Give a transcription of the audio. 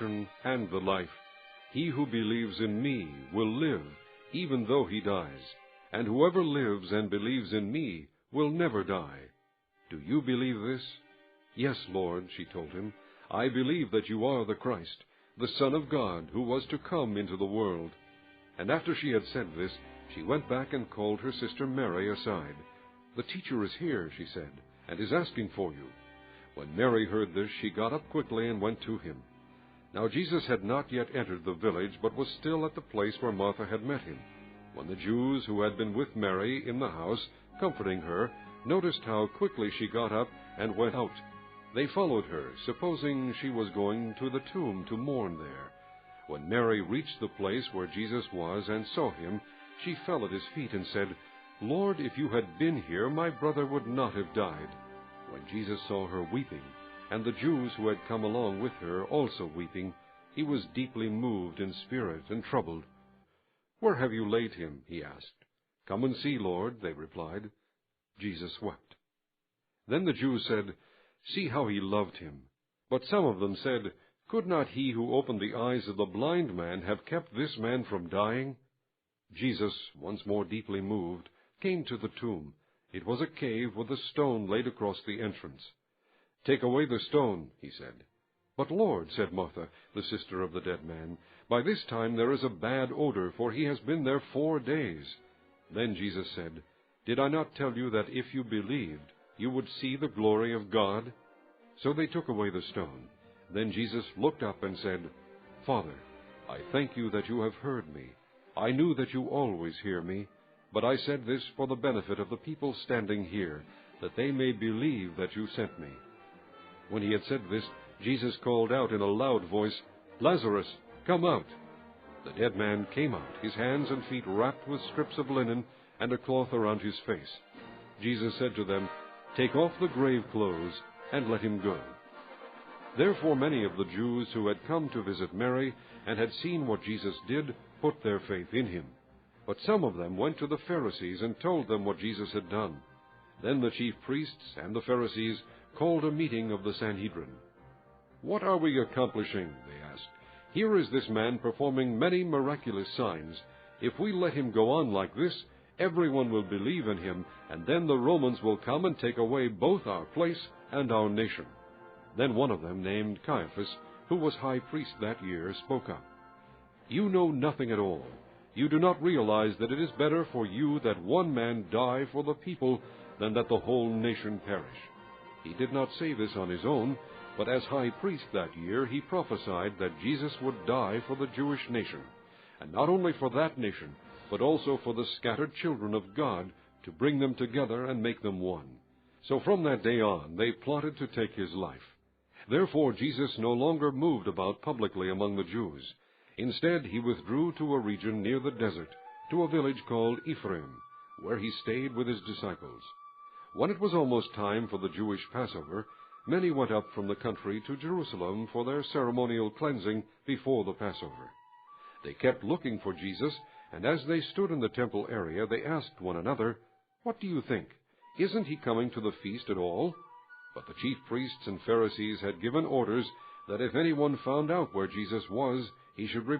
and the life. He who believes in me will live, even though he dies, and whoever lives and believes in me will never die. Do you believe this?" "Yes, Lord," she told him. "I believe that you are the Christ, the Son of God, who was to come into the world." And after she had said this, she went back and called her sister Mary aside. "The teacher is here," she said, "and is asking for you." When Mary heard this, she got up quickly and went to him. Now Jesus had not yet entered the village, but was still at the place where Martha had met him. When the Jews who had been with Mary in the house, comforting her, noticed how quickly she got up and went out, they followed her, supposing she was going to the tomb to mourn there. When Mary reached the place where Jesus was and saw him, she fell at his feet and said, "Lord, if you had been here, my brother would not have died." When Jesus saw her weeping, and the Jews who had come along with her also weeping, he was deeply moved in spirit and troubled. "Where have you laid him?" he asked. "Come and see, Lord," they replied. Jesus wept. Then the Jews said, "See how he loved him." But some of them said, "Could not he who opened the eyes of the blind man have kept this man from dying?" Jesus, once more deeply moved, came to the tomb. It was a cave with a stone laid across the entrance. "Take away the stone," he said. "But Lord," said Martha, the sister of the dead man, "by this time there is a bad odor, for he has been there 4 days." Then Jesus said, "Did I not tell you that if you believed, you would see the glory of God?" So they took away the stone. Then Jesus looked up and said, "Father, I thank you that you have heard me. I knew that you always hear me, but I said this for the benefit of the people standing here, that they may believe that you sent me." When he had said this, Jesus called out in a loud voice, "Lazarus, come out!" The dead man came out, his hands and feet wrapped with strips of linen and a cloth around his face. Jesus said to them, "Take off the grave clothes and let him go." Therefore many of the Jews who had come to visit Mary and had seen what Jesus did put their faith in him. But some of them went to the Pharisees and told them what Jesus had done. Then the chief priests and the Pharisees called a meeting of the Sanhedrin. "What are we accomplishing?" they asked. "Here is this man performing many miraculous signs. If we let him go on like this, everyone will believe in him, and then the Romans will come and take away both our place and our nation." Then one of them, named Caiaphas, who was high priest that year, spoke up. "You know nothing at all. You do not realize that it is better for you that one man die for the people than that the whole nation perish." He did not say this on his own, but as high priest that year he prophesied that Jesus would die for the Jewish nation, and not only for that nation, but also for the scattered children of God, to bring them together and make them one. So from that day on they plotted to take his life. Therefore Jesus no longer moved about publicly among the Jews. Instead he withdrew to a region near the desert, to a village called Ephraim, where he stayed with his disciples. When it was almost time for the Jewish Passover, many went up from the country to Jerusalem for their ceremonial cleansing before the Passover. They kept looking for Jesus, and as they stood in the temple area, they asked one another, "What do you think? Isn't he coming to the feast at all?" But the chief priests and Pharisees had given orders that if anyone found out where Jesus was, he should report